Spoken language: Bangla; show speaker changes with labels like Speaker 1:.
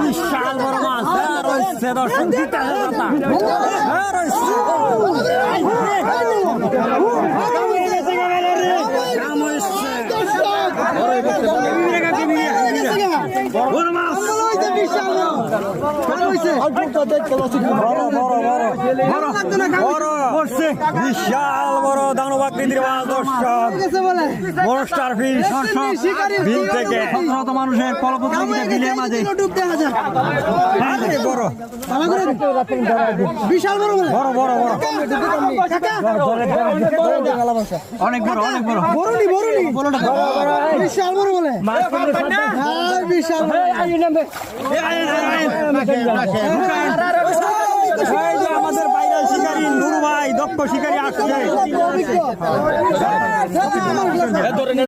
Speaker 1: বিশাল বড় মাছ রয়েছে দর্শক বিশাল বড় দানব আকৃতির মাছ দর্শক বড় স্টার ফিশ বিল থেকে শত মানুষের কল্পনা বিলের মাঝে বড়
Speaker 2: বিশাল বড়
Speaker 1: বড় বড় বড়
Speaker 2: অনেক বড় অনেক বড় বড় বিশাল বড় বলে বিশাল
Speaker 1: আমাদের বাইরে শিকারী নুরু ভাই দক্ষ শিকারী আসছে